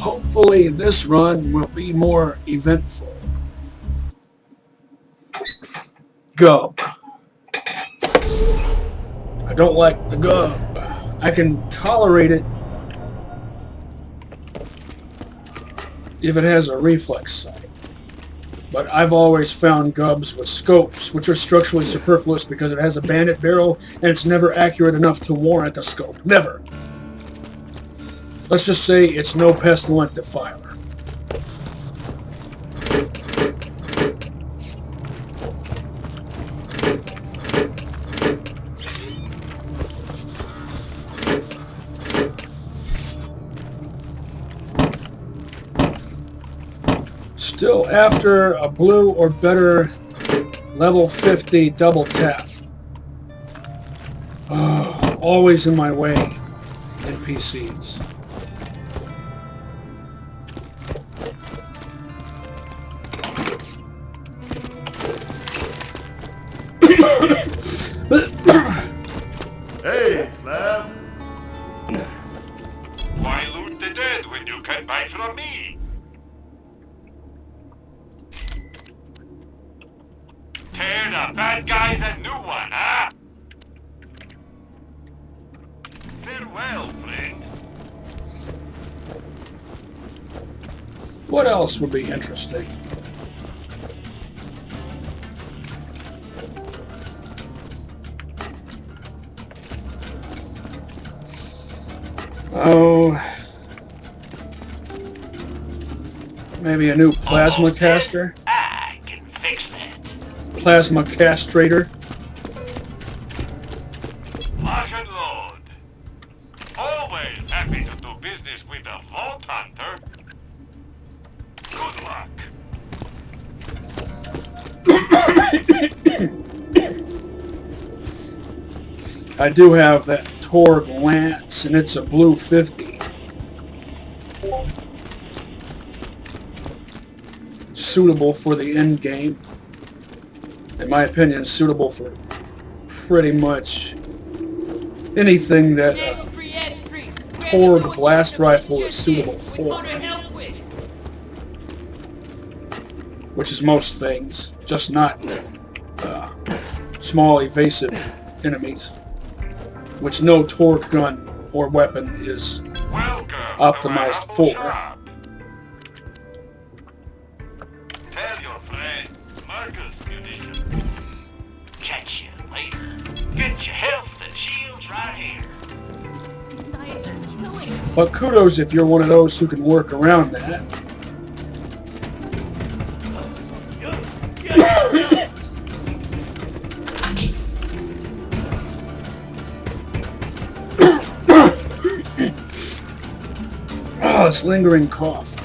Hopefully this run will be more eventful. Gub. I don't like the gub. I can tolerate it if it has a reflex sight. But I've always found gubs with scopes, which are structurally superfluous because it has a bandit barrel and it's never accurate enough to warrant a scope. Never. Let's just say it's no pestilent defiler. Still after a blue or better level 50 double tap. Always in my way, NPCs. Hey, Slab. Why loot the dead when you can buy from me? Tear the bad guys a new one, huh? Farewell, friend. What else would be interesting? Oh, maybe a new plasma caster? I can fix that. Plasma castrator? Lock and load. Always happy to do business with a Vault Hunter. Good luck. I do have that Torg Lance, and it's a blue 50. Suitable for the end game. In my opinion, suitable for pretty much anything that Torg blast rifle is suitable for. Which is most things, just not small evasive enemies. Which no Torg gun or weapon is optimized for. Tell your friends, Marcus munitions. Catch you later. Get your health and shields right here. Besides, they're killing. But kudos if you're one of those who can work around that. This lingering cough.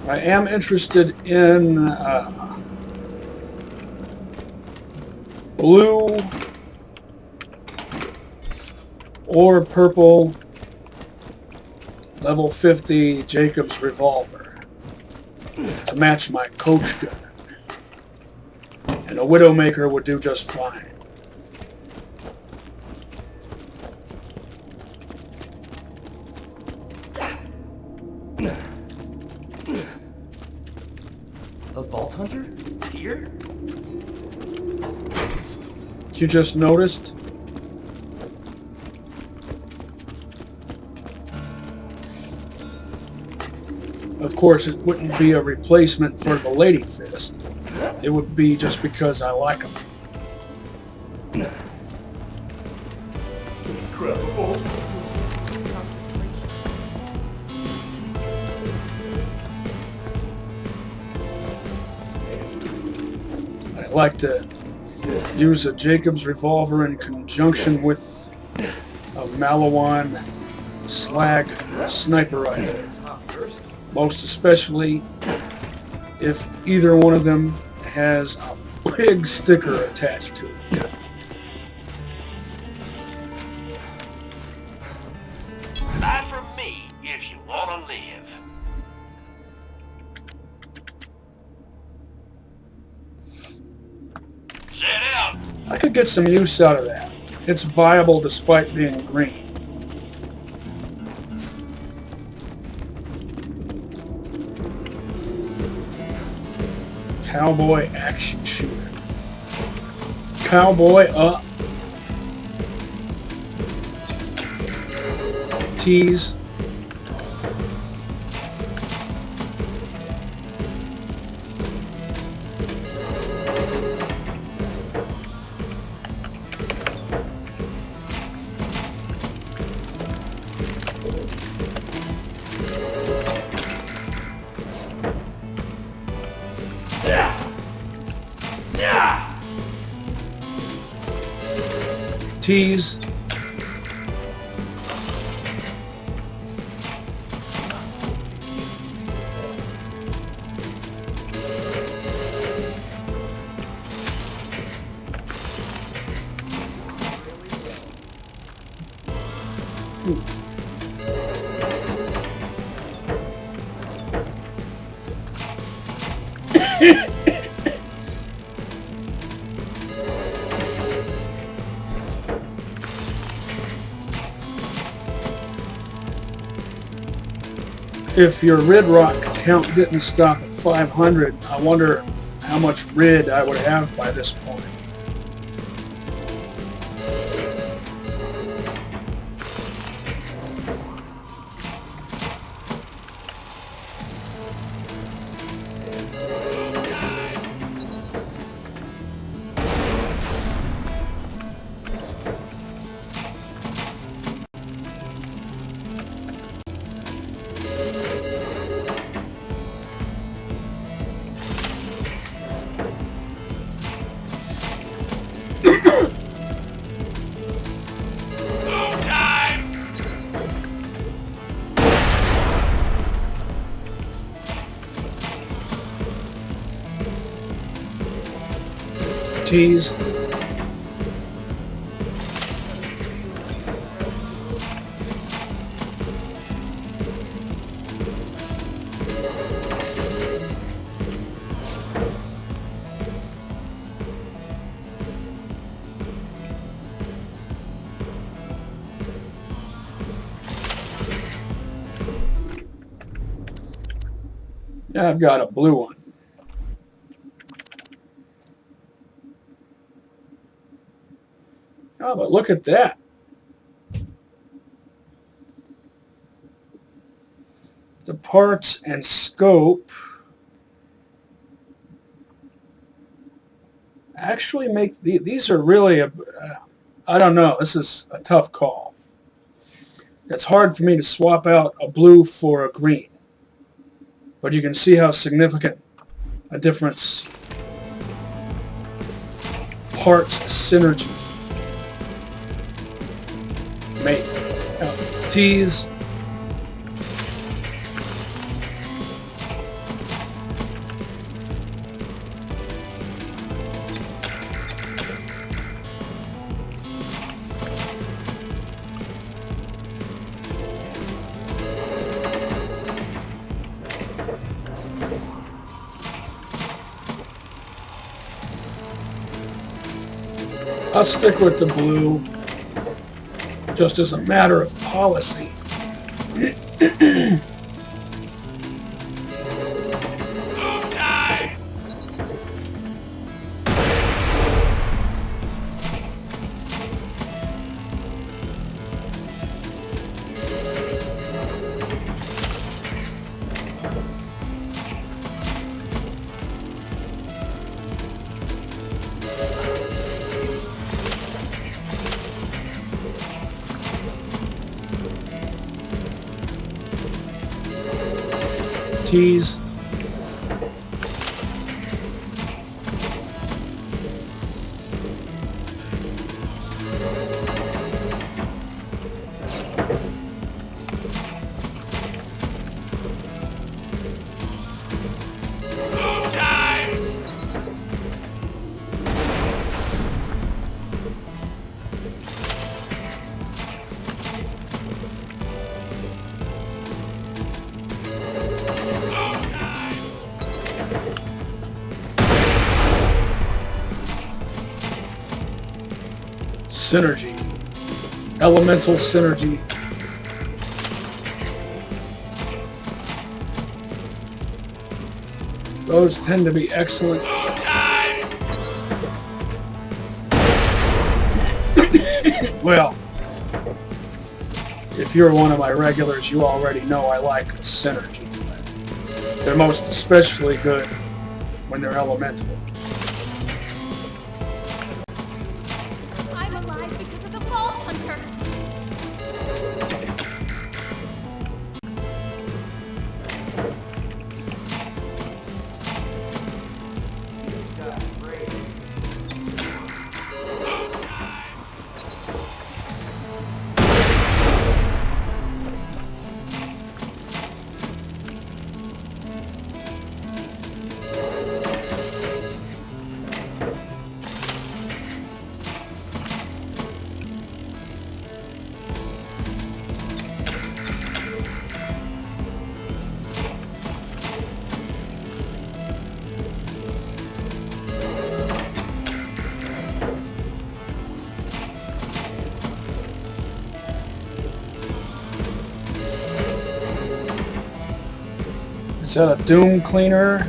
I am interested in blue or purple level 50 Jacobs revolver to match my coach gun. And a Widowmaker would do just fine. A Vault Hunter? Here? You just noticed? Of course, it wouldn't be a replacement for the Lady Fist. It would be just because I like them. Incredible. I like to use a Jacobs revolver in conjunction with a Malawan Slag sniper rifle. Most especially if either one of them has a big sticker attached to it. Buy from me if you want to live. Set out. I could get some use out of that. It's viable despite being green. Cowboy action shooter. Cowboy up. Tease. Tease. If your rid rock count didn't stop at 500, I wonder how much rid I would have by this point. Tease. Now I've got a blue one. Oh, but look at that. The parts and scope actually make these are really I don't know. This is a tough call. It's hard for me to swap out a blue for a green. But you can see how significant a difference parts synergy make. Tease. I'll stick with the blue, just as a matter of policy. Tease. Synergy. Elemental synergy. Those tend to be excellent. Well, if you're one of my regulars, you already know I like the synergy. They're most especially good when they're elemental. I'm alive because of the Vault Hunter. Is that a Doom Cleaner?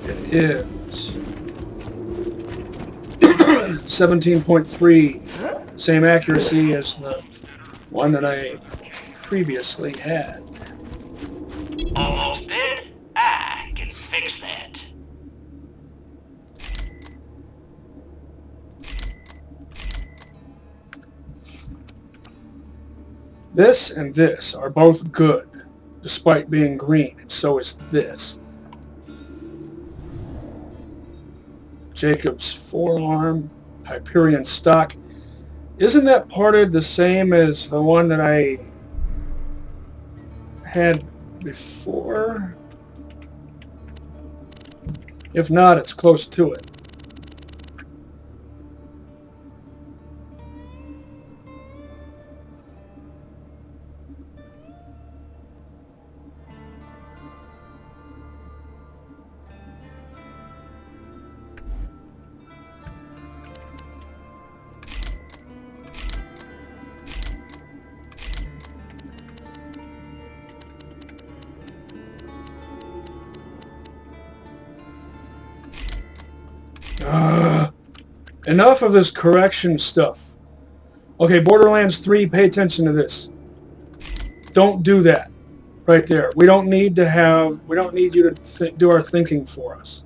It is. 17.3. Same accuracy as the one that I previously had. Almost dead? I can fix that. This and this are both good, despite being green, and so is this. Jacob's forearm, Hyperion stock. Isn't that parted the same as the one that I had before? If not, it's close to it. Enough of this correction stuff. Okay, Borderlands 3, pay attention to this. Don't do that right there. We don't need you to do our thinking for us.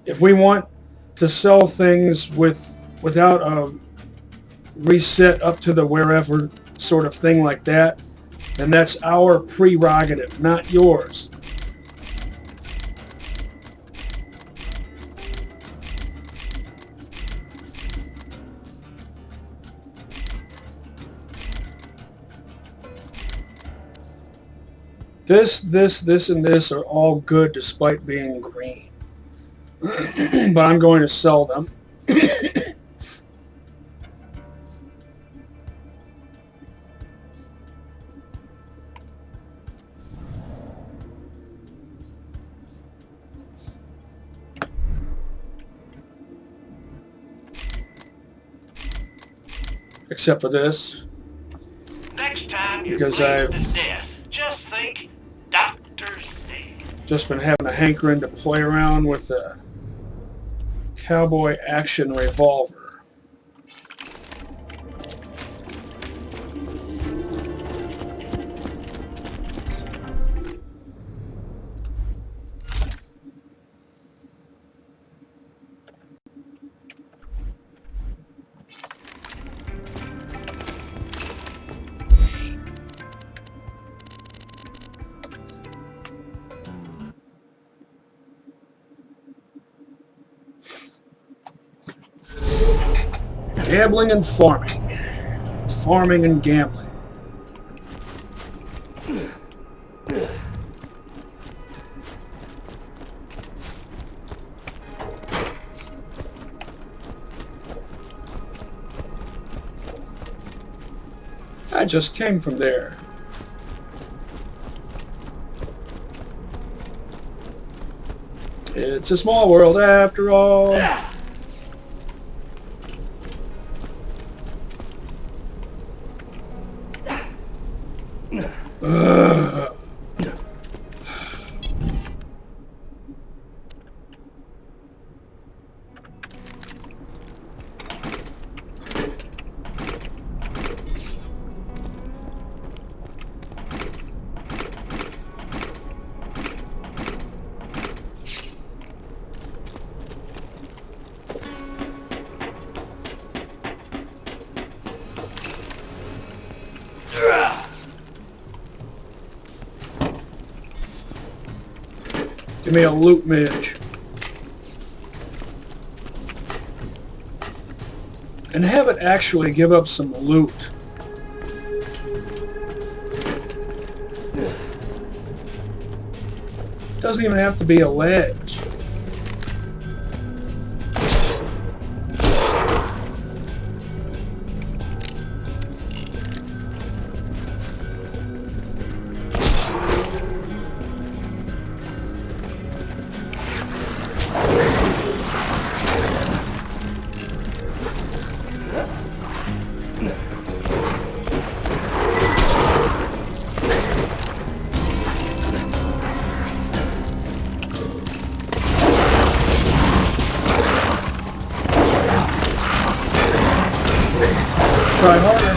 If we want to sell things without a reset up to the wherever sort of thing like that, then that's our prerogative, not yours. This, and this are all good despite being green. But I'm going to sell them. Except for this. Next time you Because bleed I've to death, just think Dr. Z. just been having a hankering to play around with the cowboy action revolver. Gambling and farming. Farming and gambling. I just came from there. It's a small world after all. Give me a loot midge. And have it actually give up some loot. Doesn't even have to be a ledge. Try harder.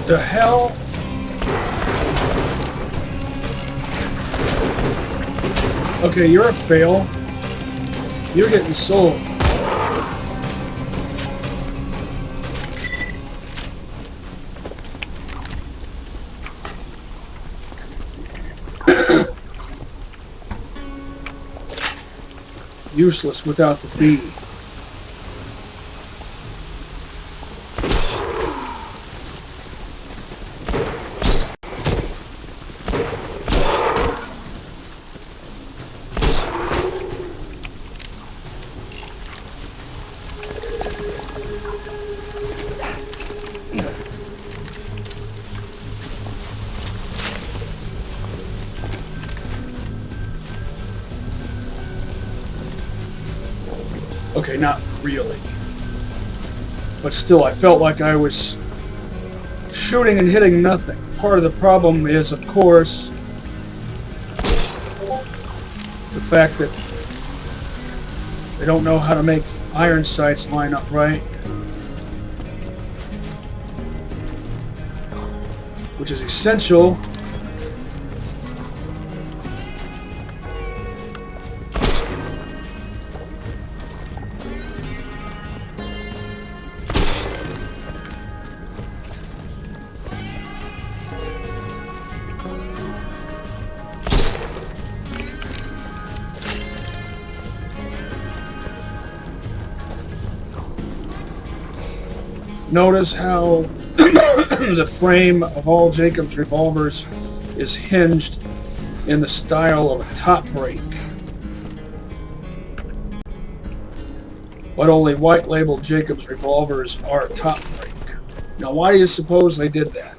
The hell? Okay, you're a fail. You're getting sold. Useless without the bee. Okay, not really. But still, I felt like I was shooting and hitting nothing. Part of the problem is, of course, the fact that they don't know how to make iron sights line up right. Which is essential. Notice how the frame of all Jacob's revolvers is hinged in the style of a top break. But only white labeled Jacob's revolvers are top break. Now why do you suppose they did that?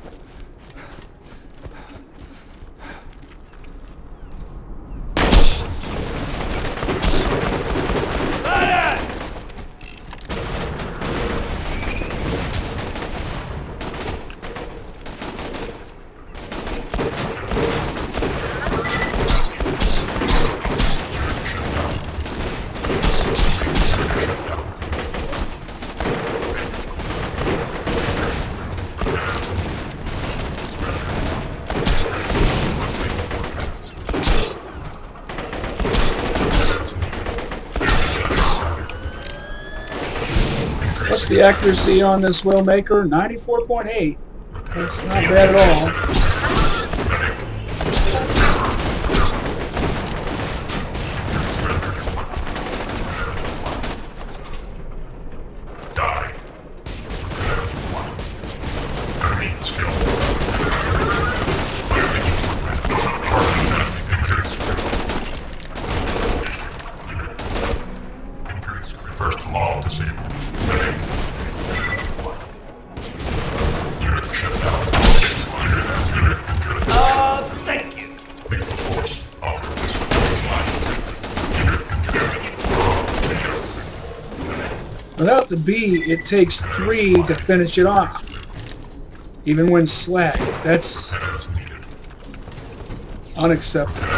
What's the accuracy on this Willmaker? 94.8. That's not bad at all. Without the B, it takes 3 to finish it off. Even when slag. That's unacceptable.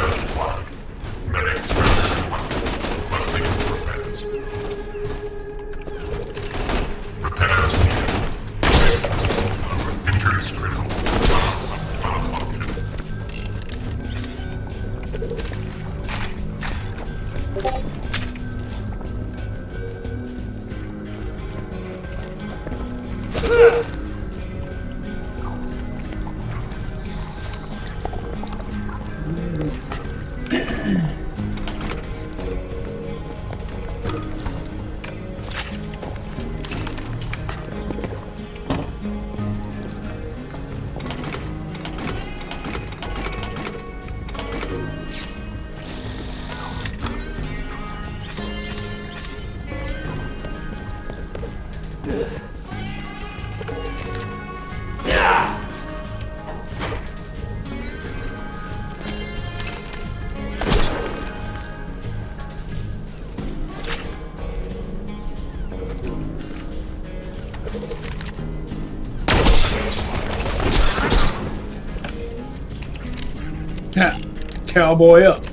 Yeah, cowboy up.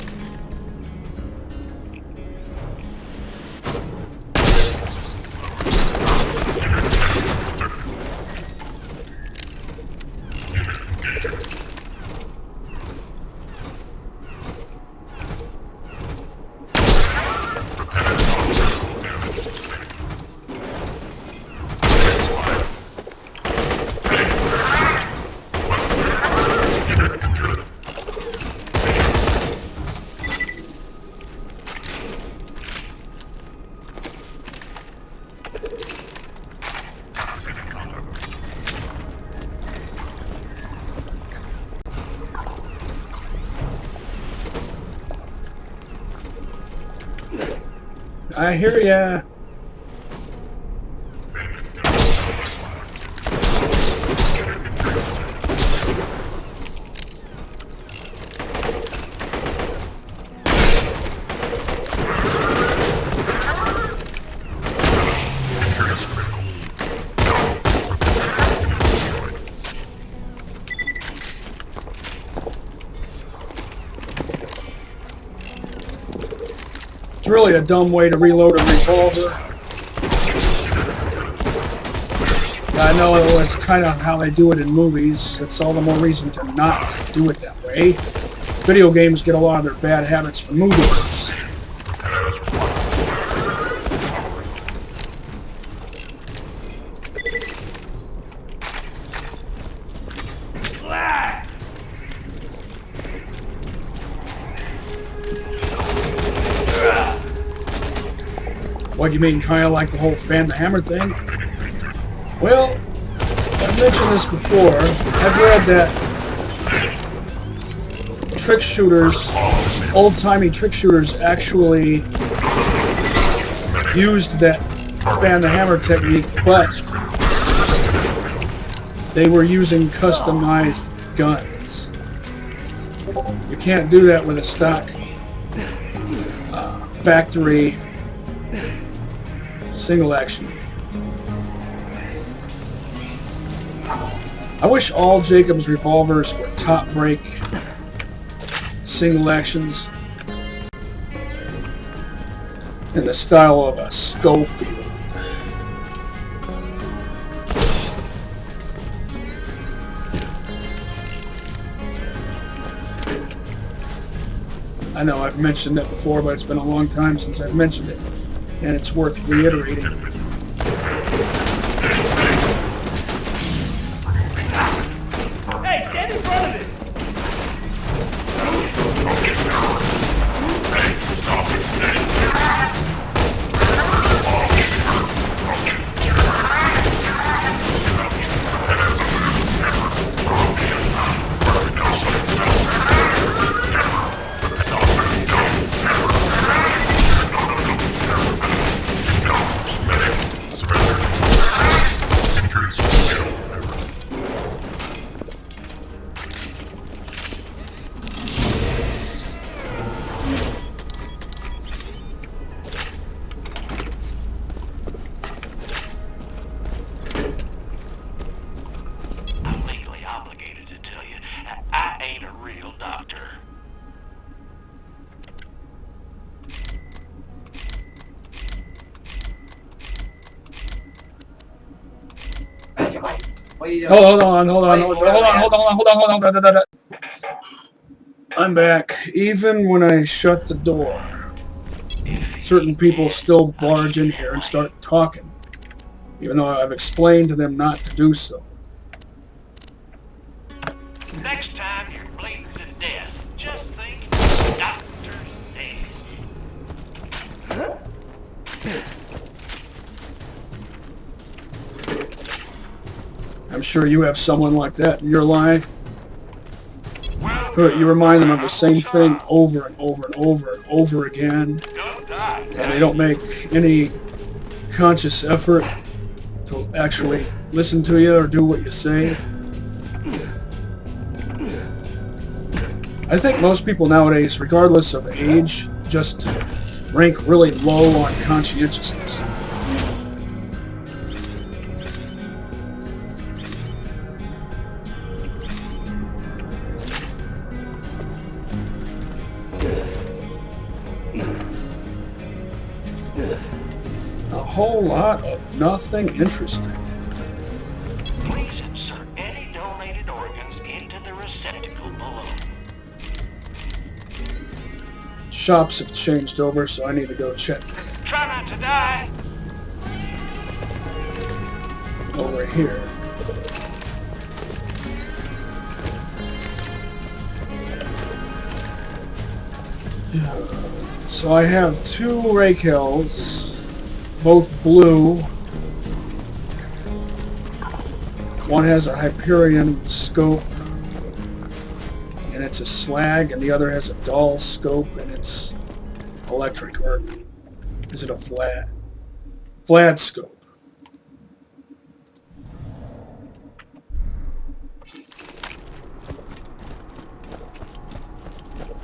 I hear ya. It's really a dumb way to reload a revolver. I know it's kind of how they do it in movies. It's all the more reason to not do it that way. Video games get a lot of their bad habits from movies. What do you mean, kind of like the whole fan the hammer thing? Well, I've mentioned this before. I've read that trick shooters, old-timey trick shooters, actually used that fan the hammer technique, but they were using customized guns. You can't do that with a stock factory single action. I wish all Jacob's revolvers were top break single actions in the style of a Schofield. I know I've mentioned that before, but it's been a long time since I've mentioned it, and it's worth reiterating. Hey, stand in front of it! doctor. Hold on. I'm back. Even when I shut the door, certain people still barge in here and start talking, even though I've explained to them not to do so. Next time you're bleeding to death, just think Dr. says. I'm sure you have someone like that in your life. Well, You remind them of the same thing over and over and over and over again, don't die. and they don't make any conscious effort to actually listen to you or do what you say. I think most people nowadays, regardless of age, just rank really low on conscientiousness. A whole lot of nothing interesting. Please insert any donated organs into the receptacle below. Shops have changed over, so I need to go check Try not to die. over here. So I have two Raquels, both blue. One has a Hyperion scope, and it's a slag, and the other has a dull scope, and it's electric, or is it a flat? Flat scope.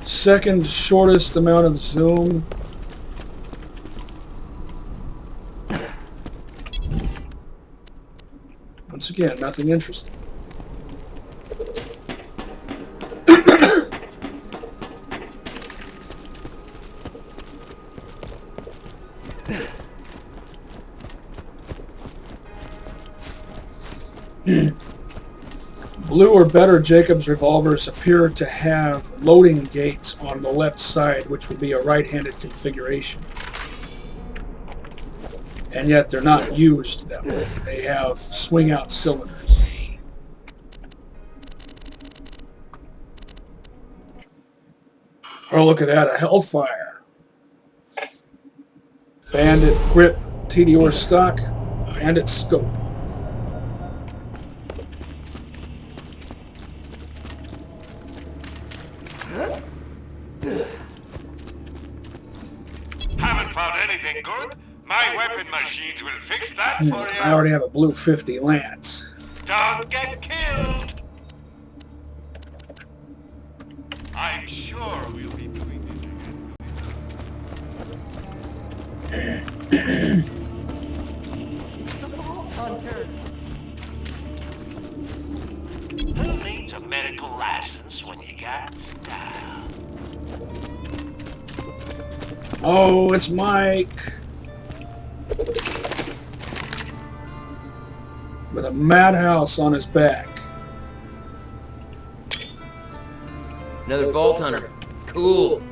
Second shortest amount of zoom. Once again, nothing interesting. Blue or better Jacobs revolvers appear to have loading gates on the left side, which would be a right-handed configuration. And yet they're not used that way. They have swing-out cylinders. Oh, look at that, a Hellfire. Bandit grip, TDR stock, Bandit scope. Haven't found anything good? My weapon machines will fix that for you. I already have a blue 50 Lance. Don't get killed. I'm sure we'll be doing this again. It's the Vault Hunter. Who needs a medical license when you got style? Oh, it's Mike. With a madhouse on his back. Another Vault Hunter. Cool.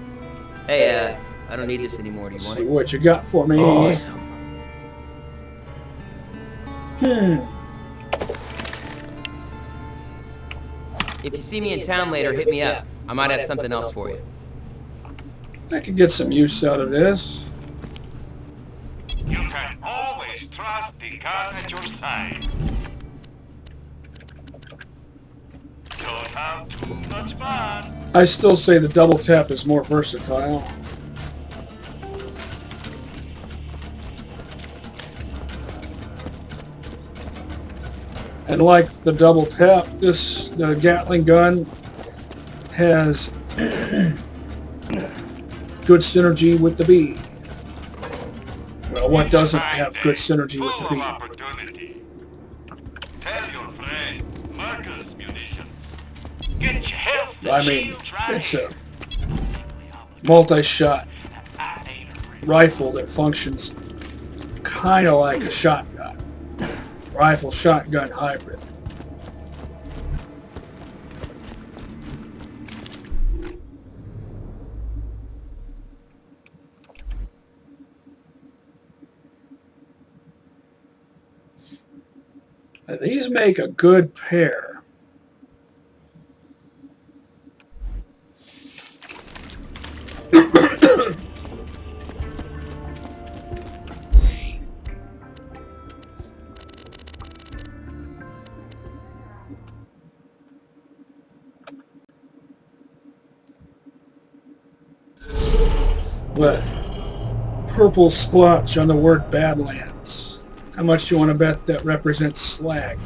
Hey, I don't need this anymore. Do you want See it? what you got for me. Awesome. If you see me in town later, hit me up. I might have something else for you. I could get some use out of this. You can always trust the gun at your side. Don't have too much fun. I still say the double tap is more versatile. And like the double tap, the Gatling gun has good synergy with the B. Well, what doesn't have good synergy with the Full B? of opportunity. Tell your friends, Marcus munitions. Get your health The I mean, shield's right it's here. a multi-shot I ain't a real rifle that functions kind of like a shotgun. Rifle shotgun hybrid. Now, these make a good pair. What? Purple splotch on the word Badlands. How much do you want to bet that represents slag?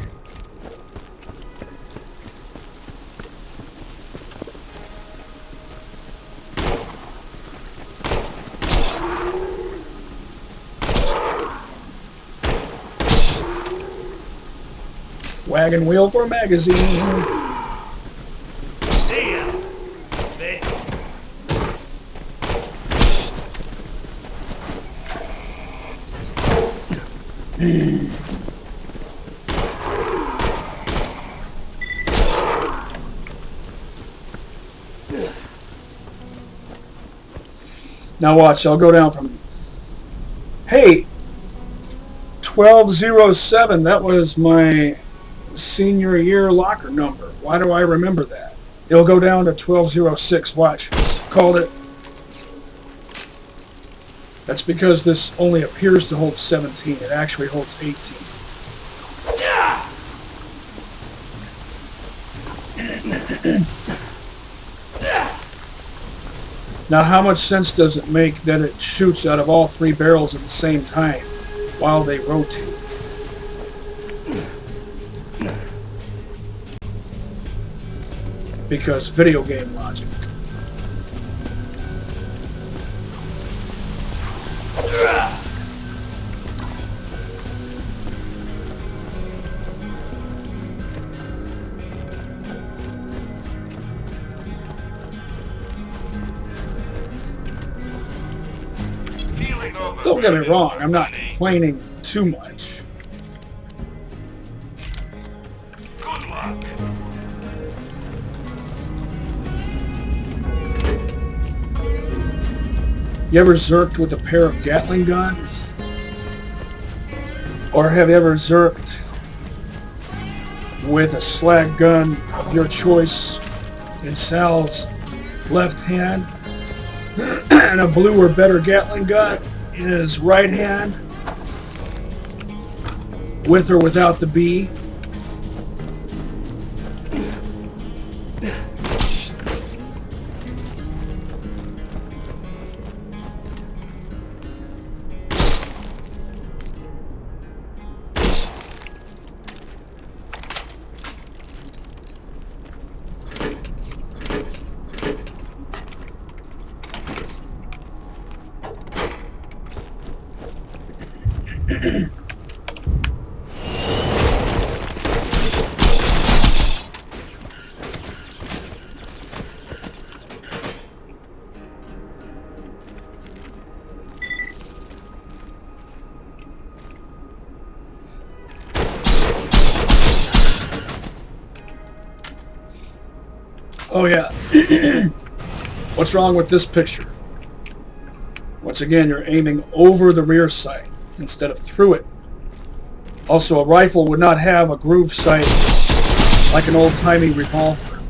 Wagon wheel for a magazine. See ya, bitch. Now watch, I'll go down from... Hey! 1207, that was my senior year locker number. Why do I remember that? It'll go down to 1206, watch. Called it. That's because this only appears to hold 17. It actually holds 18. Now, how much sense does it make that it shoots out of all three barrels at the same time while they rotate? Because video game logic. Don't get me wrong, I'm not complaining too much. Good luck. You ever zerked with a pair of Gatling guns? Or have you ever zerked with a slag gun of your choice in Sal's left hand and a blue or better Gatling gun in his right hand, with or without the B? Oh yeah. What's wrong with this picture? Once again, you're aiming over the rear sight instead of through it. Also, a rifle would not have a groove sight like an old-timey revolver.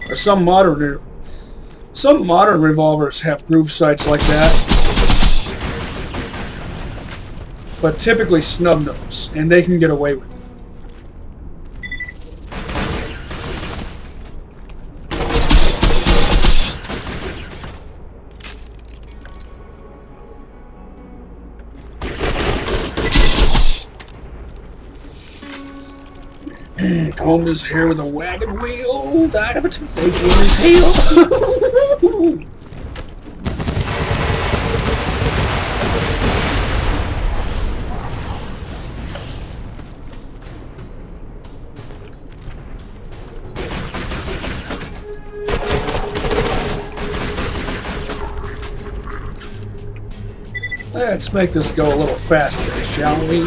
Or some modern revolvers have groove sights like that. But typically snub nose, and they can get away with it. Combed his hair with a wagon wheel, died of a toothache in his heel. Let's make this go a little faster, shall we?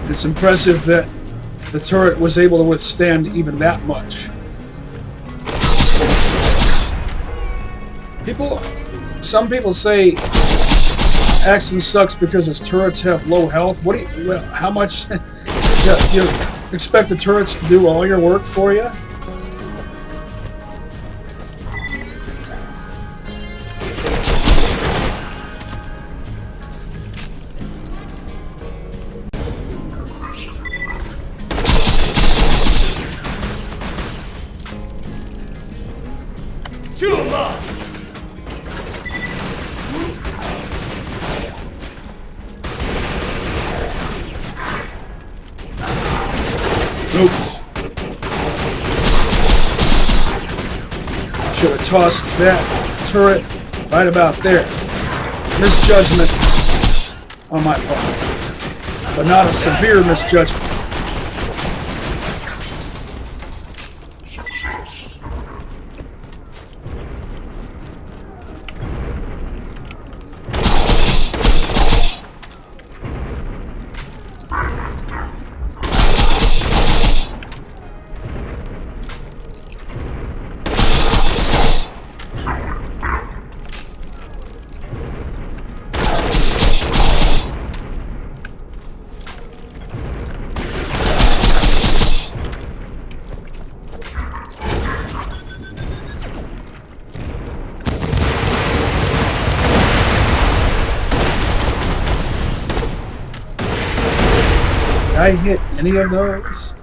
It's impressive that the turret was able to withstand even that much. Some people say Axton sucks because his turrets have low health. How much you expect the turrets to do all your work for you? Shoot him up! Oops. Should have tossed that turret right about there. Misjudgment on my part, but not a severe misjudgment. Did I hit any of those?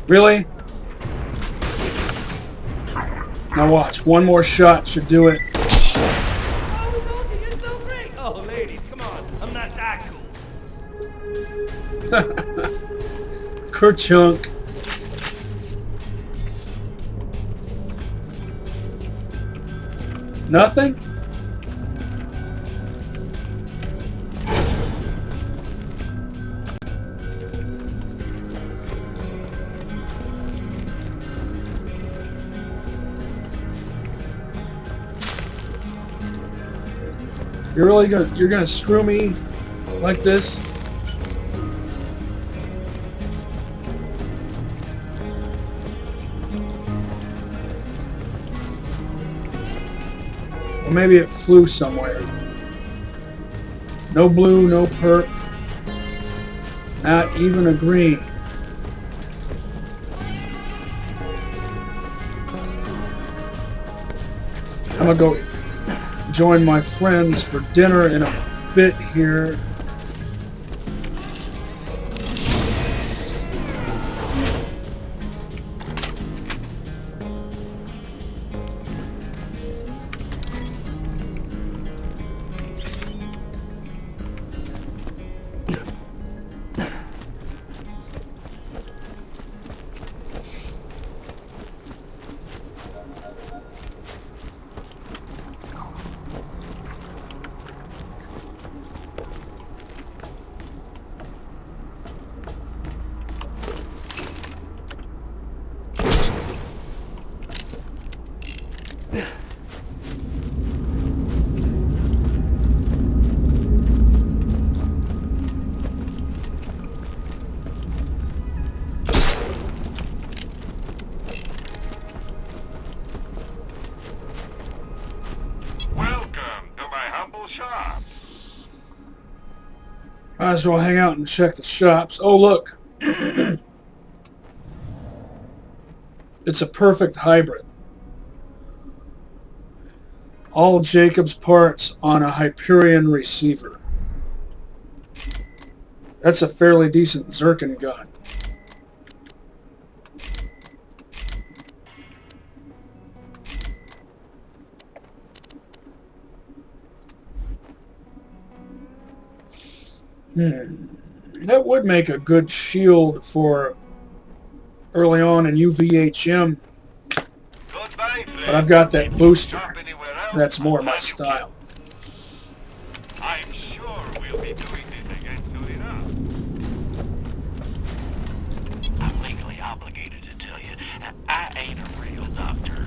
Really? Now watch, one more shot should do it. Oh, Soldier, you're so great! Oh, ladies, come on. I'm not that cool. Kerchunk. Nothing? You're gonna screw me like this? Or maybe it flew somewhere. No blue, no perp. Not even a green. I'm gonna go join my friends for dinner in a bit here. Might as well hang out and check the shops. Oh, look. It's a perfect hybrid. All Jacob's parts on a Hyperion receiver. That's a fairly decent Zircon gun. That would make a good shield for early on in UVHM. Goodbye, friend. But I've got that booster. Shop anywhere else, That's more I'm my glad you style. came. I'm sure we'll be doing this again soon enough. I'm legally obligated to tell you, I ain't a real doctor.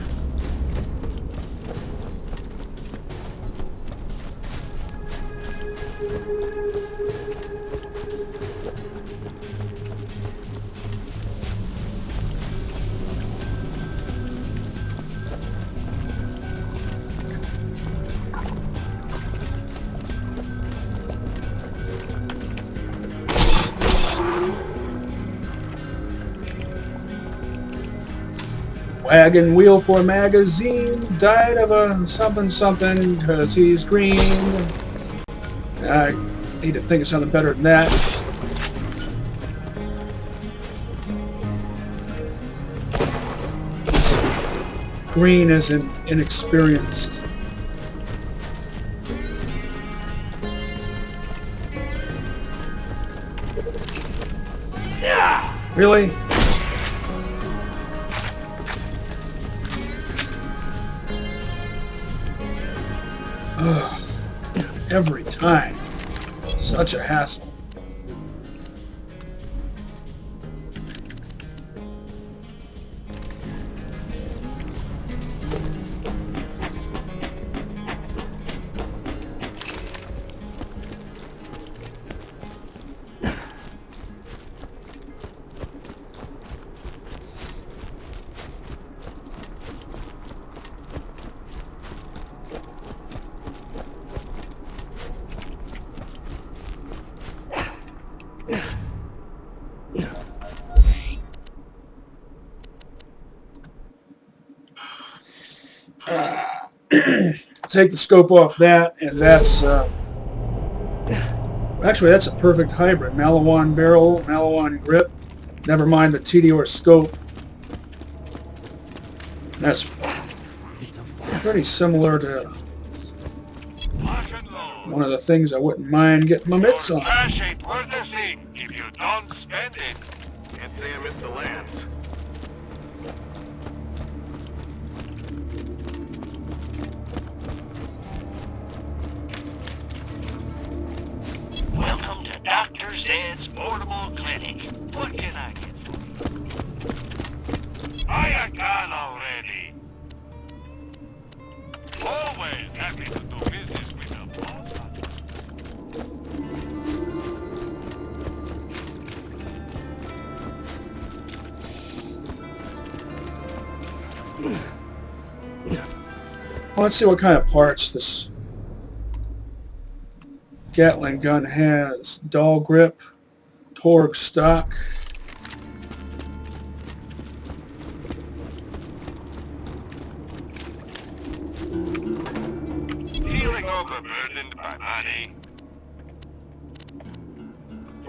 Wagon wheel for magazine. Died of a something because he's green. I need to think of something better than that. Green as in inexperienced. Really? Ugh. Every time. Such a hassle. Take the scope off that, and that's actually that's a perfect hybrid. Malawan barrel, Malawan grip. Never mind the TDR scope. That's pretty similar to Lock and load. one of the things I wouldn't mind getting my mitts on. Cash ain't worth a thing if you don't spend it. Can't say I missed the Lance. Welcome to Dr. Zed's Portable Clinic. What can I get for you? I got already. Always happy to do business with a boss. Well, let's see what kind of parts this Gatling gun has. Dull grip, Torg stock. Feeling overburdened by money.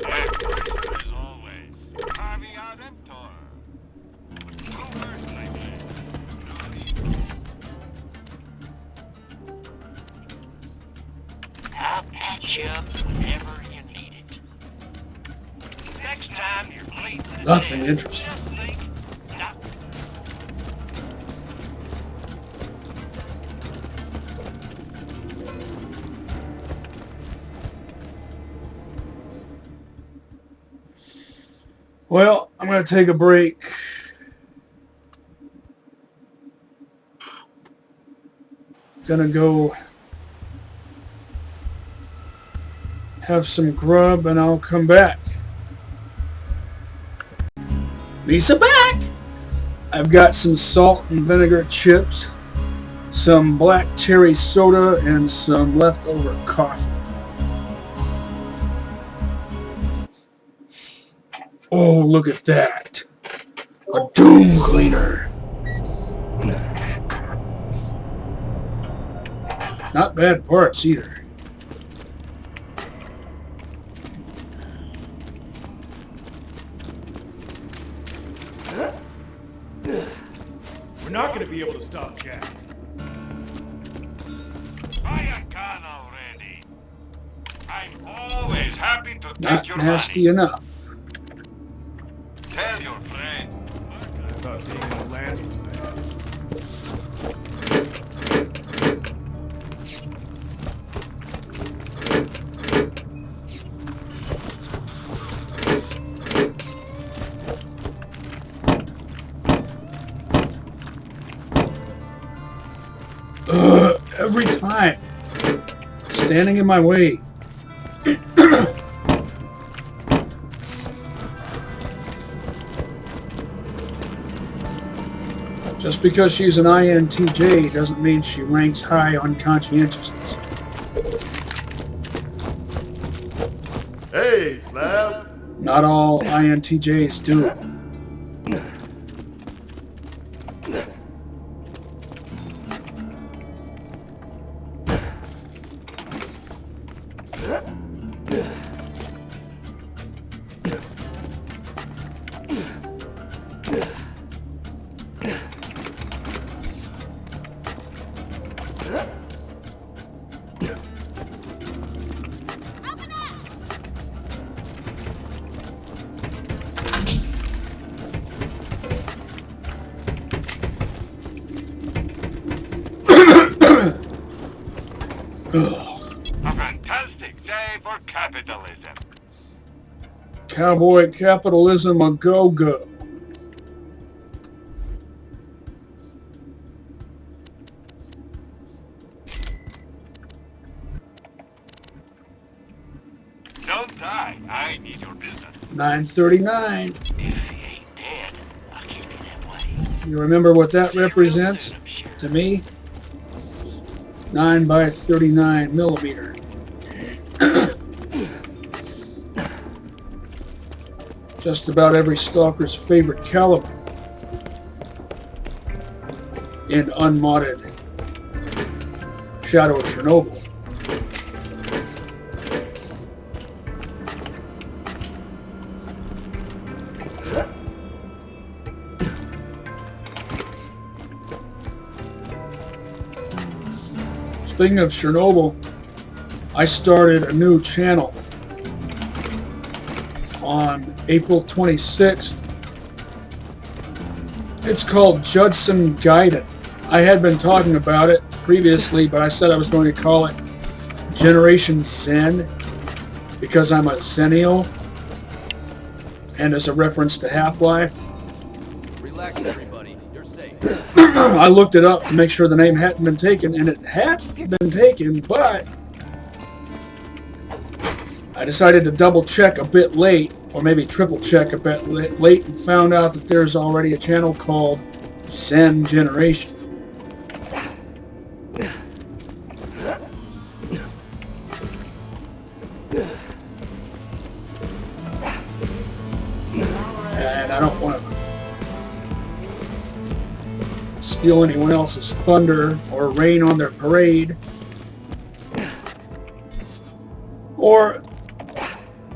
As always, carving out Emptor. Two first like that. I'll patch you up whenever you need it. Next time you're bleeding to Nothing death, interesting. just think, Doc. Well, I'm going to take a break. Gonna go have some grub and I'll come back. Lisa back! I've got some salt and vinegar chips, some black cherry soda, and some leftover coffee. Oh, look at that. A doom cleaner. Not bad parts either. We're not gonna be able to stop Jack. I can already. I'm always happy to take Not your nasty money. enough. Tell your friend. I thought being in the Lance was bad. Every time. Standing in my way. Just because she's an INTJ doesn't mean she ranks high on conscientiousness. Hey, Slab. Not all INTJs do. A fantastic day for capitalism. Cowboy capitalism a go-go. Don't die. I need your business. 939. If he ain't dead, I'll keep it that way. You remember what that represents to me? 9 by 39 millimeter. Just about every stalker's favorite caliber in unmodded Shadow of Chernobyl. Speaking of Chernobyl, I started a new channel on April 26th. It's called Judson Gaiden. I had been talking about it previously, but I said I was going to call it Generation Zen because I'm a Zennial and as a reference to Half-Life. Relax, everybody. You're safe. I looked it up to make sure the name hadn't been taken, and it had been taken, but I decided to double check a bit late, or maybe triple check a bit late, and found out that there's already a channel called Zen Generation. And I don't want to steal anyone else's thunder or rain on their parade, or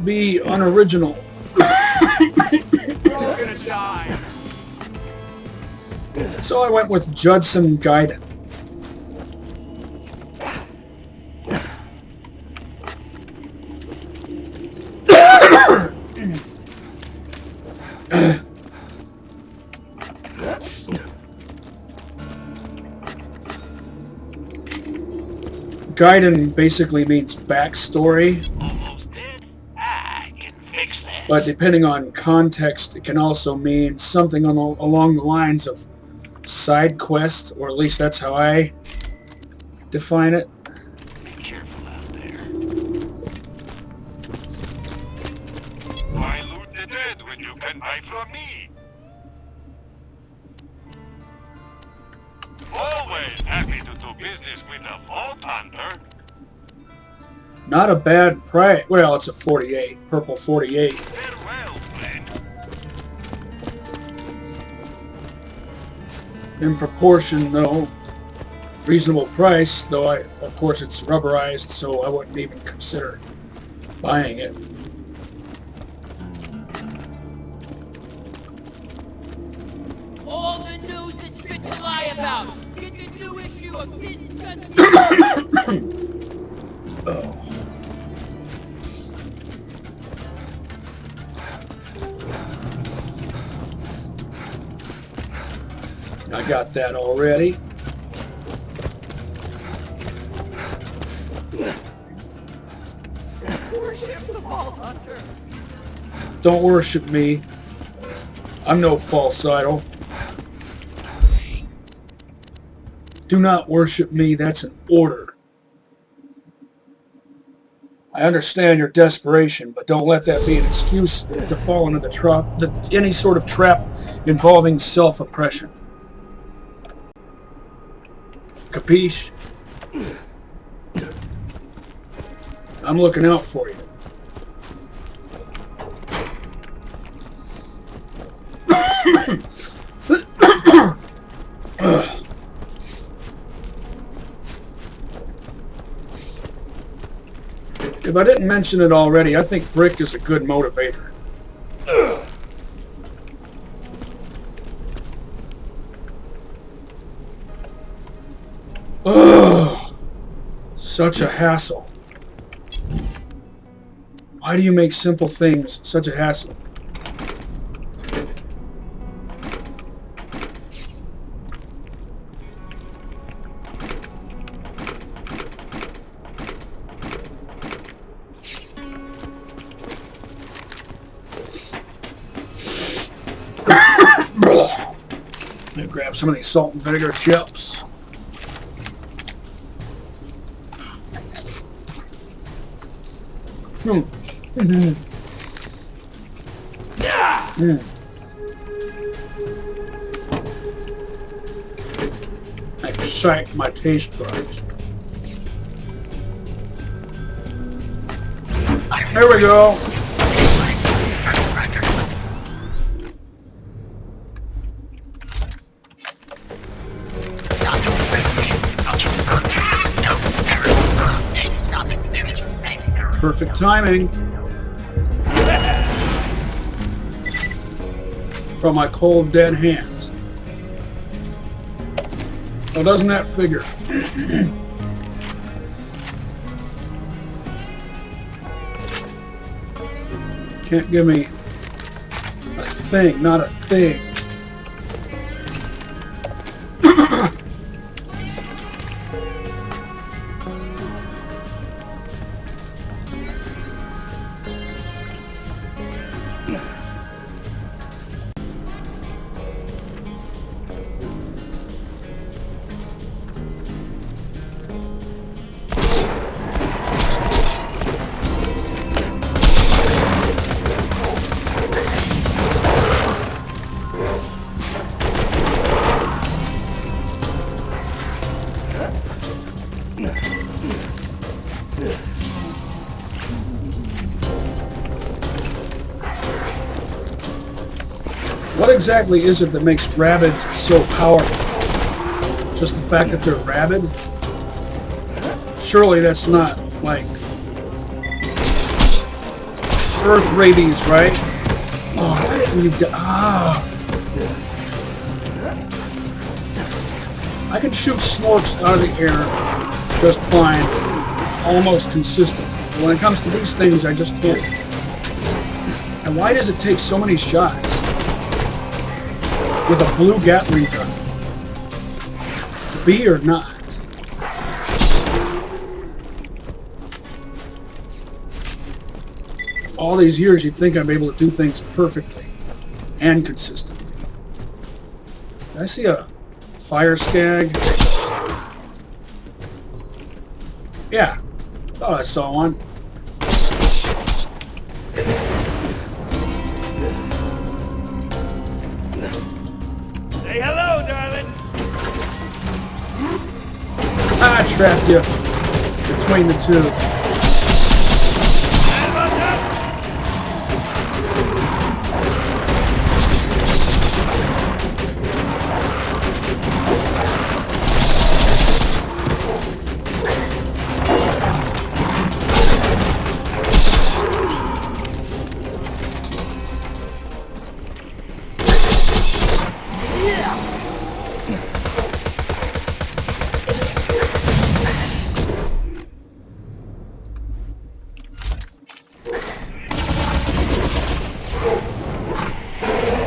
be unoriginal. We're all gonna die. So I went with Judson Gaiden. Gaiden basically means backstory, Almost dead? I can fix that. but depending on context, it can also mean something along the lines of side quest, or at least that's how I define it. Be careful out there. Why loot the dead when you can buy from me? Always happy to do business with a vault hunter. Not a bad price. Well, it's a 48, purple 48. Farewell, friend. In proportion, though, reasonable price, though of course it's rubberized, so I wouldn't even consider buying it. All the news that's fit to lie about. Get the new issue of this just... Oh. I got that already. Worship the Vault Hunter. Don't worship me. I'm no false idol. Do not worship me. That's an order. I understand your desperation, but don't let that be an excuse to fall into any sort of trap involving self-oppression. Capiche? I'm looking out for you. If I didn't mention it already, I think brick is a good motivator. Ugh, such a hassle. Why do you make simple things such a hassle? Let me grab some of these salt and vinegar chips. Excite my taste buds. There we go. Perfect timing. From my cold, dead hands. Well, doesn't that figure? Can't give me a thing, not a thing. What exactly is it that makes rabbits so powerful? Just the fact that they're rabid? Surely that's not, like, Earth rabies, right? Oh, why didn't you die? Ah! I can shoot snorks out of the air just fine, almost consistent. But when it comes to these things, I just can't. And why does it take so many shots with a blue Gatling gun? Be or not? All these years, you'd think I'd be able to do things perfectly and consistently. Did I see a fire skag? Yeah, thought I saw one. Say hello, darling. I trapped you between the two.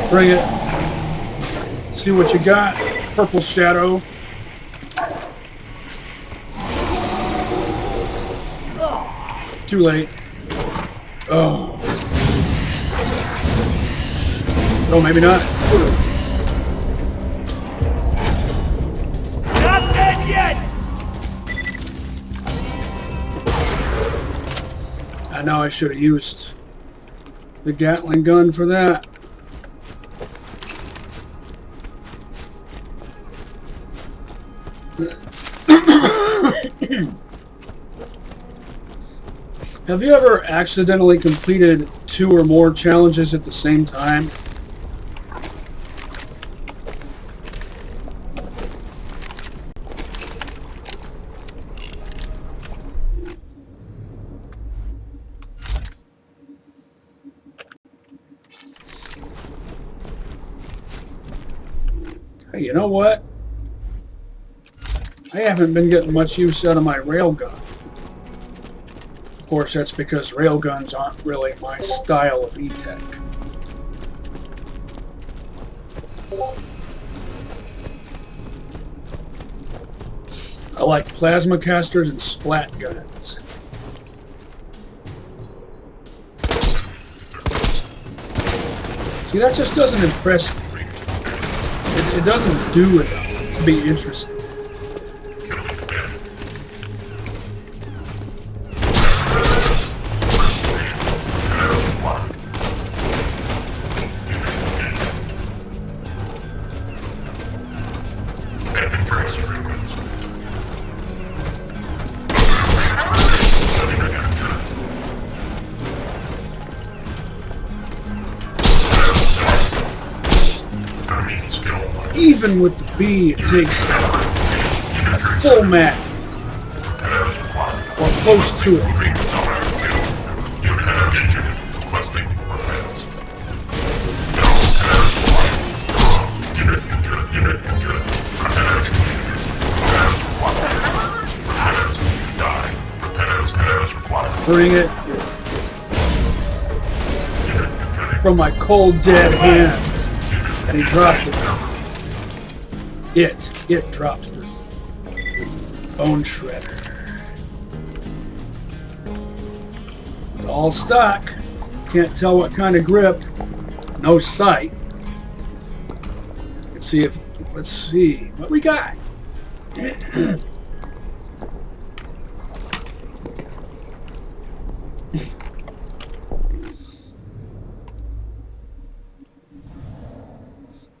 Bring it. See what you got. Purple shadow. Too late. Oh. Oh, maybe not. Not dead yet! I know I should have used the Gatling gun for that. Have you ever accidentally completed 2 or more challenges at the same time? Hey, you know what? I haven't been getting much use out of my railgun. Of course, that's because railguns aren't really my style of E-Tech. I like plasma casters and splat guns. See, that just doesn't impress me. It doesn't do enough to be interesting. Even with the B, it takes a full mag, or close to it. Bring it from my cold, dead hands, and he dropped it. It dropped the bone shredder. All stock. Can't tell what kind of grip. No sight. Let's see what we got.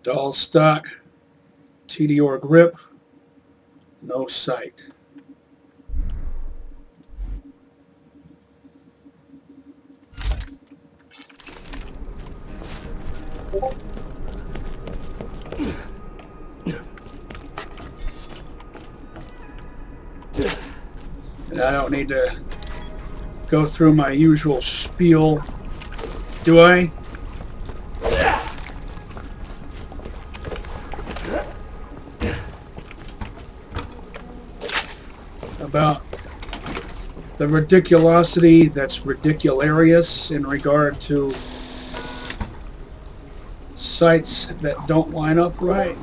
Dull stock. TDR grip, no sight. And I don't need to go through my usual spiel, do I? About the ridiculosity that's ridicularious in regard to sites that don't line up right.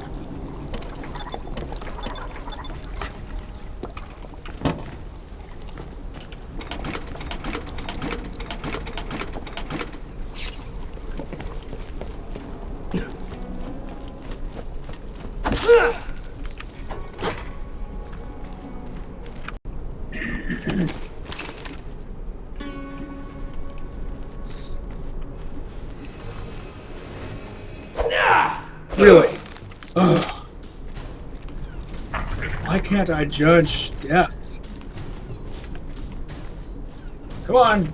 Really? Ugh. Why can't I judge depth? Come on.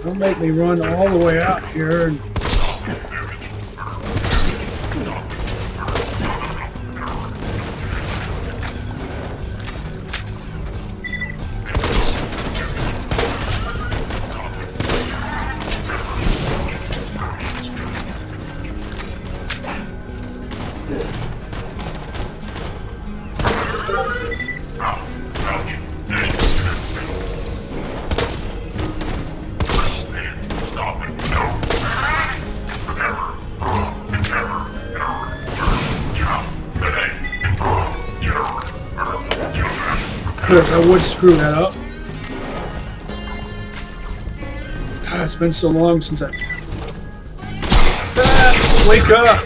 Don't make me run all the way out here and Because I would screw that up. Ah, it's been so long since I've... Ah, wake up!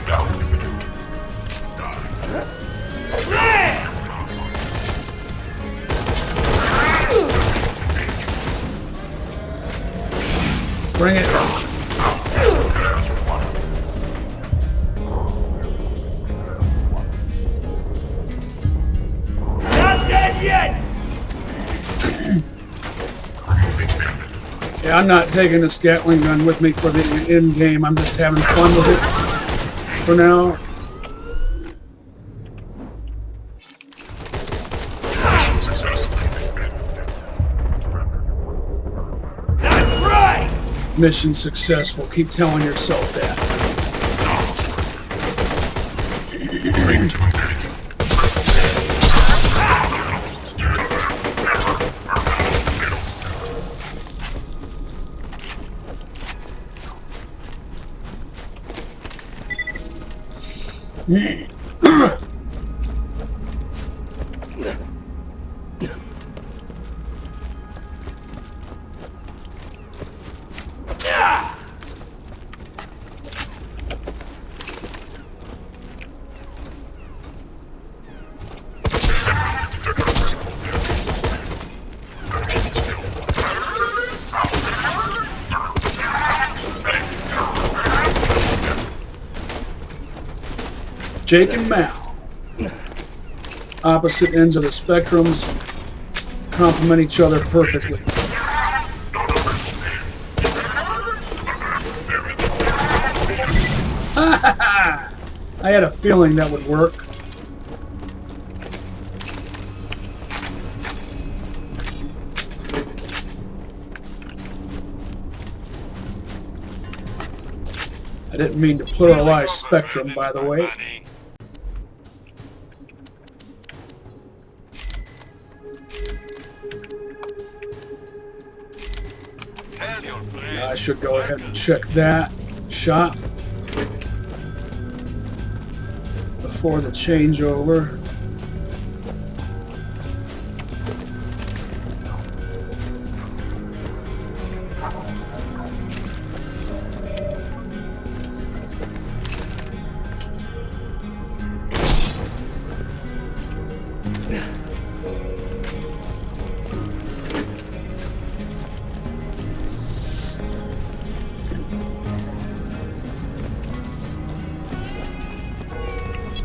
Bring it. Not dead yet! Yeah, I'm not taking the Gatling gun with me for the end game. I'm just having fun with it for now. That's right! Mission successful. Keep telling yourself that. Jake and Mal. Opposite ends of the spectrums complement each other perfectly. I had a feeling that would work. I didn't mean to pluralize spectrum, by the way. I should go ahead and check that shop before the changeover.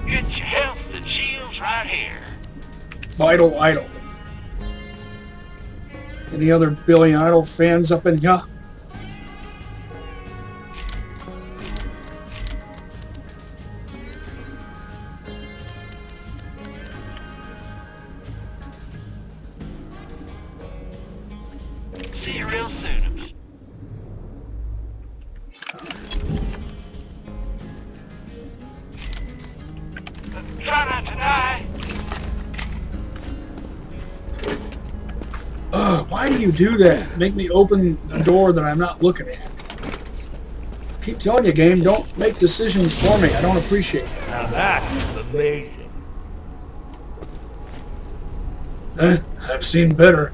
Get your health and shields right here. Vital Idol. Any other Billy Idol fans up in here? See you real soon. Try not to die. Why do you do that? Make me open a door that I'm not looking at. Keep telling you, game, don't make decisions for me. I don't appreciate it. Now that's amazing. I've seen better.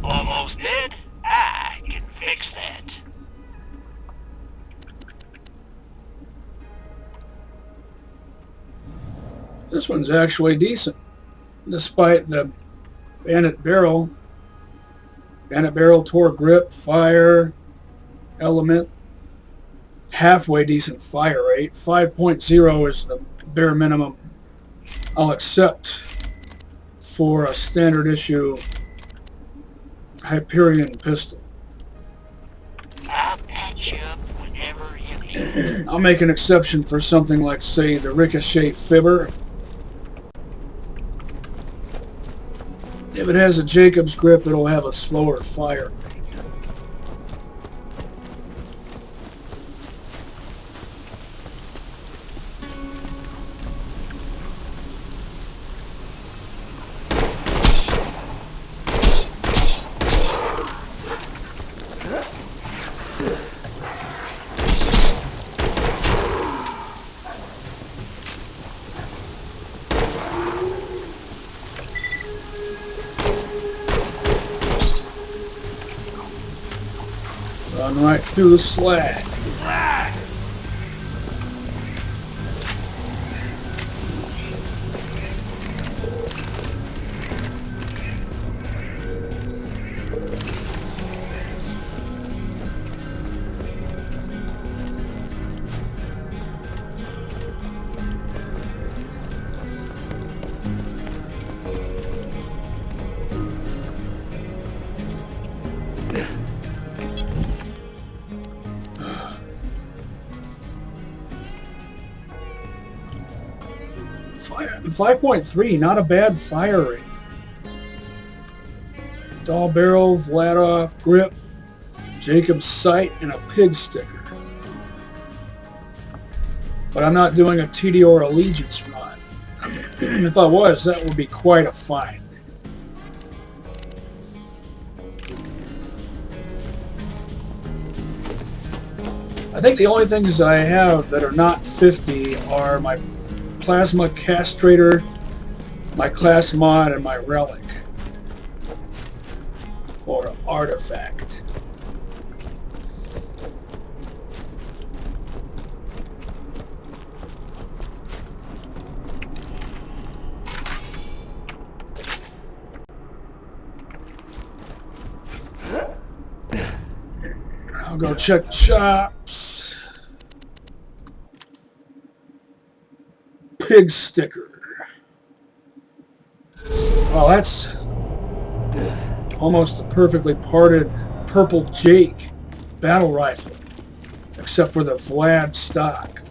Almost dead? I can fix that. This one's actually decent, despite the bandit barrel. Bandit barrel, Tor grip, fire, element, halfway decent fire rate. 5.0 is the bare minimum I'll accept for a standard issue Hyperion pistol. I'll patch you up whenever you need. I'll make an exception for something like, say, the Ricochet Fibber. If it has a Jacob's grip, it'll have a slower fire rate. Run right through the slag. Fire 5.3, not a bad fire rate. Dull barrel, Vladoff grip, Jacob's sight, and a pig sticker. But I'm not doing a TD or Allegiance run. If I was, that would be quite a find. I think the only things I have that are not 50 are my Plasma Castrator, my Class Mod, and my Relic. Or Artifact. I'll go check the shops. Pig sticker. Well, that's almost a perfectly parted purple Jake battle rifle, except for the Vlad stock.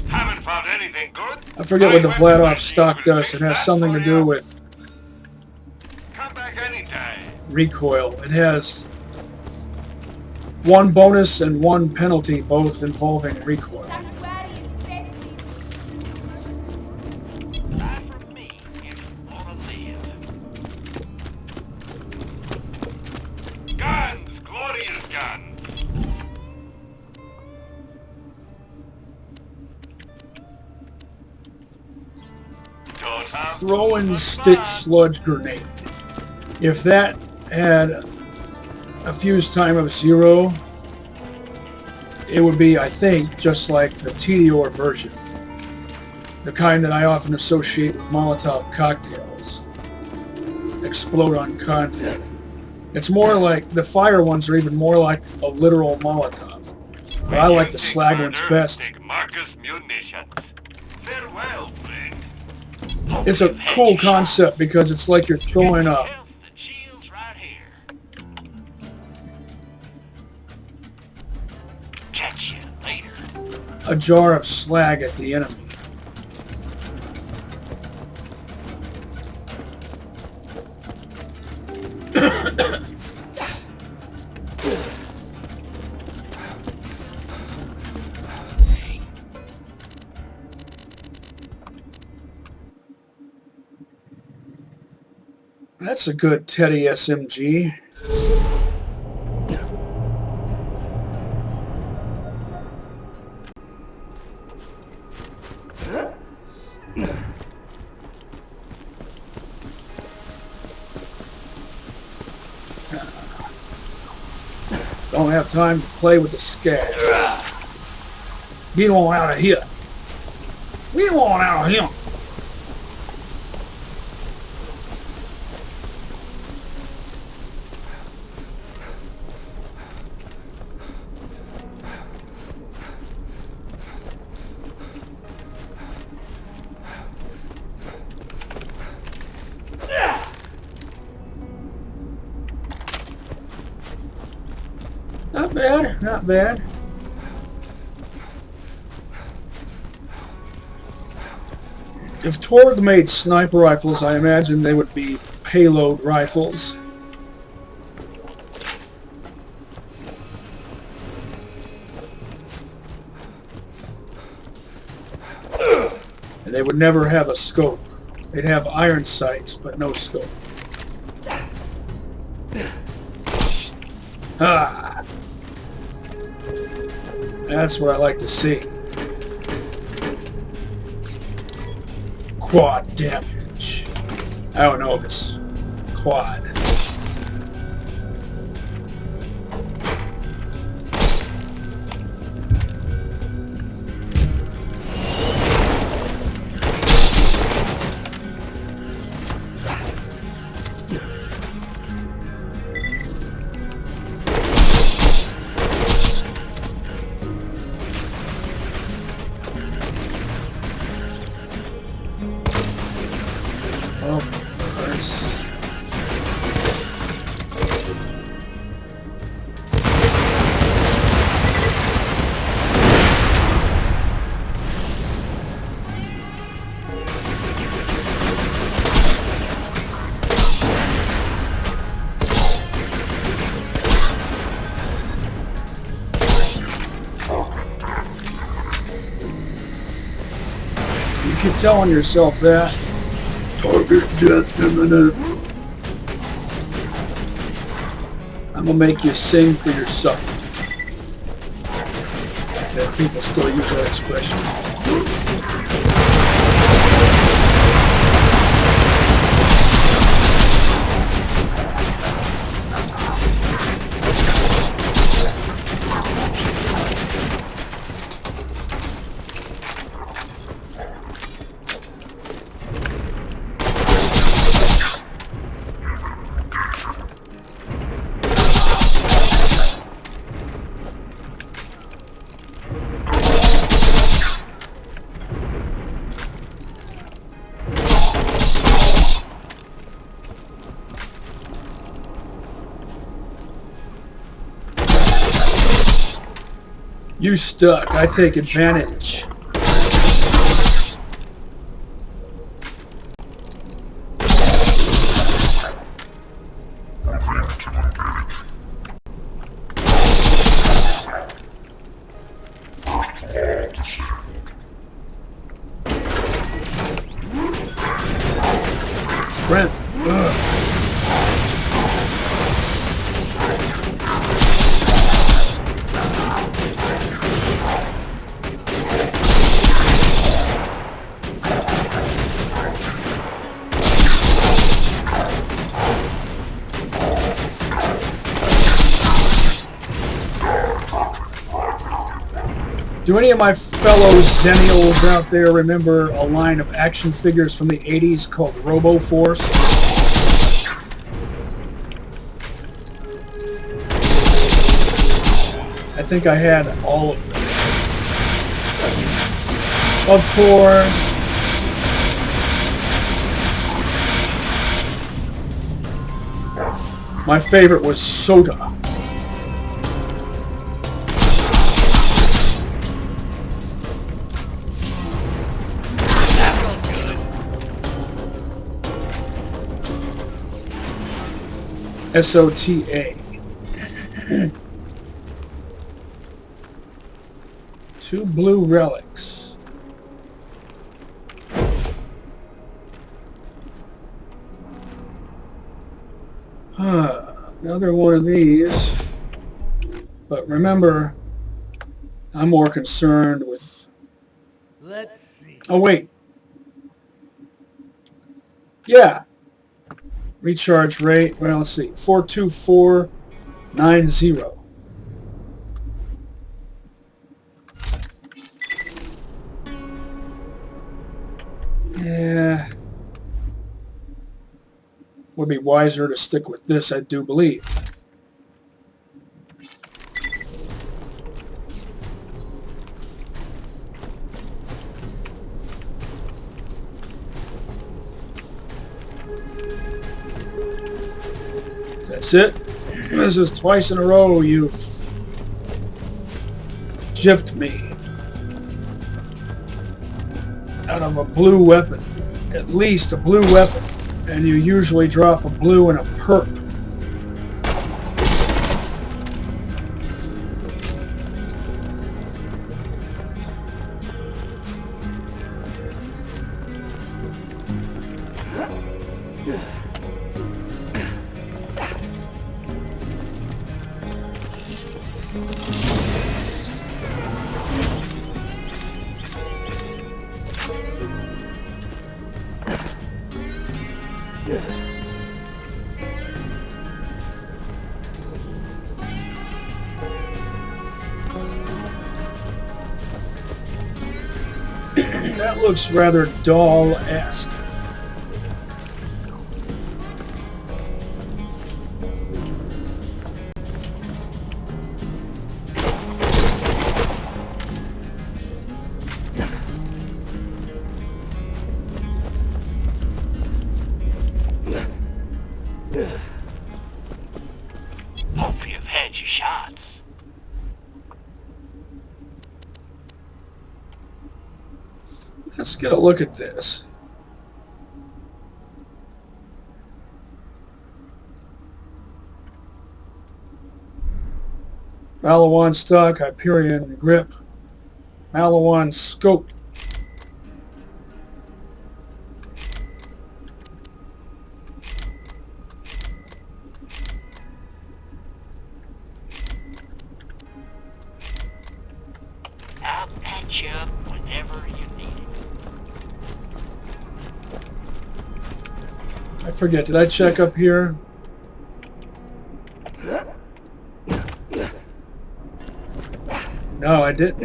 Haven't found anything good? I forget what the Vladoff stock does. It has something to do with Come back anytime. recoil. It has one bonus and one penalty, both involving recoil. Die from me if you wanna live. Guns, glorious guns. Don't have Throwing stick sludge grenade. If that had a fuse time of 0, it would be, I think, just like the Tedior version. The kind that I often associate with Molotov cocktails. Explode on contact. It's more like, the fire ones are even more like a literal Molotov. But I like the slag ones best. Take Marcus munitions. Farewell, friend. It's a cool concept because it's like you're throwing a a jar of slag at the enemy. That's a good Teddy SMG. Don't have time to play with the scabs. Get on out of here. Get on out of here. Not bad, not bad. If Torg made sniper rifles, I imagine they would be payload rifles. And they would never have a scope. They'd have iron sights, but no scope. Ah! That's what I like to see. Quad damage. I don't know if it's quad. You keep telling yourself that. Target death imminent. I'm gonna make you sing for your supper. If people still use that expression. You stuck. I take advantage. Sprint. Ugh. Do any of my fellow Zennials out there remember a line of action figures from the 80s called Robo Force? I think I had all of them. Of course. My favorite was Soda. SOTA. 2 blue relics. Another one of these. But remember, I'm more concerned with... Let's see. Oh, wait. Yeah. Recharge rate, well, let's see, 42490. Yeah. Would be wiser to stick with this, I do believe. That's it. This is twice in a row you've gypped me out of a blue weapon. At least a blue weapon. And you usually drop a blue and a perp. looks rather doll-esque. Hope you've had your shots. Let's get a look at this. Malawan stock, Hyperion grip, Malawan scope. I'll patch you up whenever you need it. I forget, did I check up here? No, I didn't.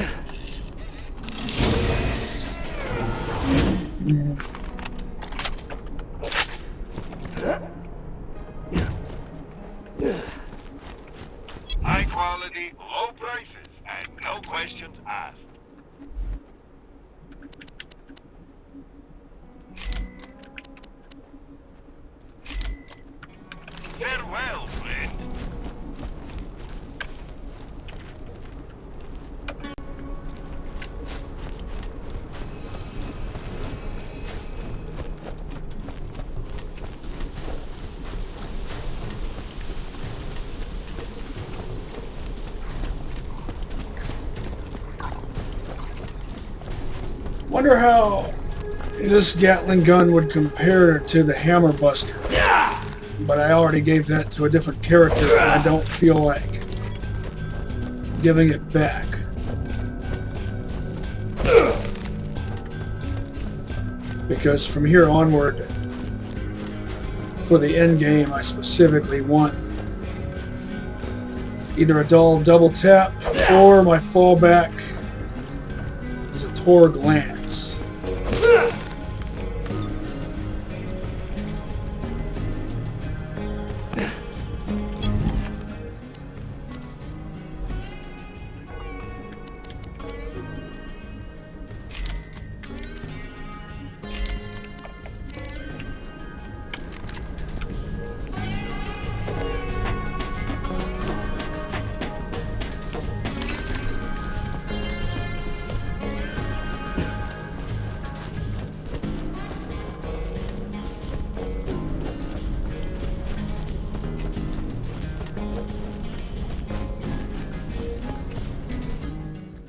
High quality, low prices, and no questions asked. Farewell, friend. Wonder how this Gatling gun would compare to the Hammer Buster. But I already gave that to a different character, and I don't feel like giving it back. Because from here onward, for the Endgame, I specifically want either a dull double tap or my fallback is a Torg Lance.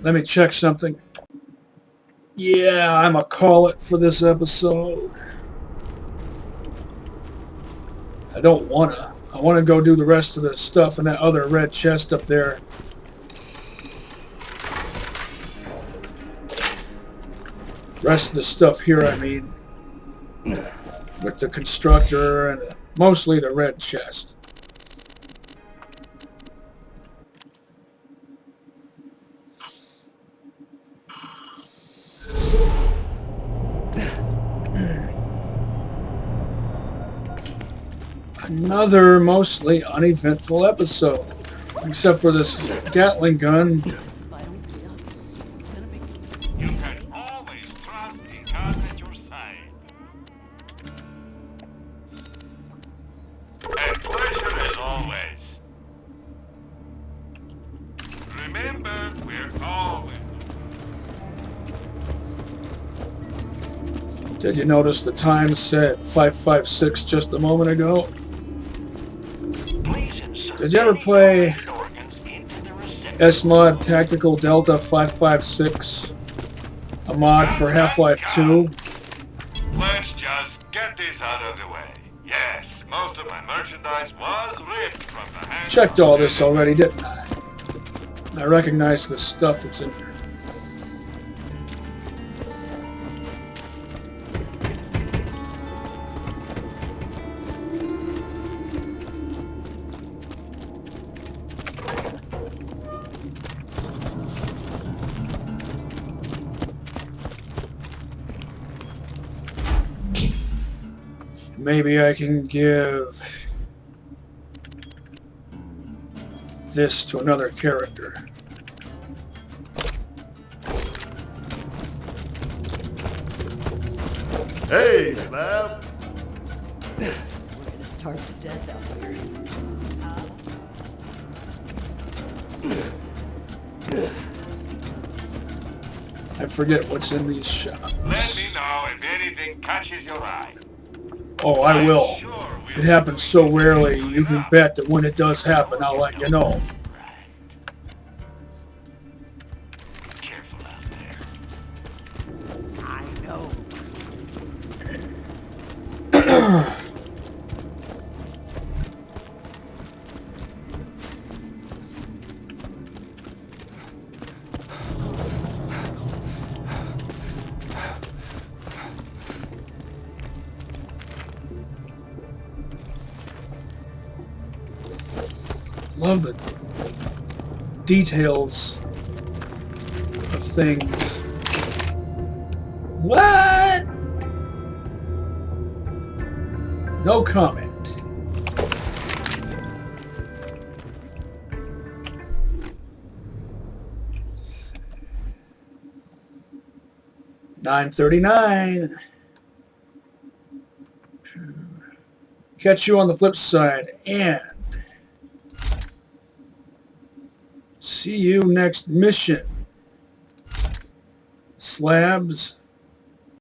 Let me check something. Yeah, I'm a call it for this episode. I don't wanna. I wanna go do the rest of the stuff in that other red chest up there. Rest of the stuff here, I mean. With the constructor and mostly the red chest. Another mostly uneventful episode, except for this Gatling gun. You can always trust the God at your side. A pleasure as always. Remember, we're always... Did you notice the time said 5:56 just a moment ago? Did you ever play S-Mod Tactical Delta 556, a mod for Half-Life 2? Let's just get this out of the way. Yes, most of my merchandise was ripped from the hands. Checked all this already, didn't I? I recognize the stuff that's in here. Maybe I can give this to another character. Hey, Slab. We're gonna starve to death out here. I forget what's in these shops. Let me know if anything catches your eye. Oh, I will. Sure we'll It happens so rarely, you can bet that when it does happen, I'll let you know. Careful out there. I know. Love the details of things. What? No comment. $9.39. Catch you on the flip side, and see you next mission. Slabs.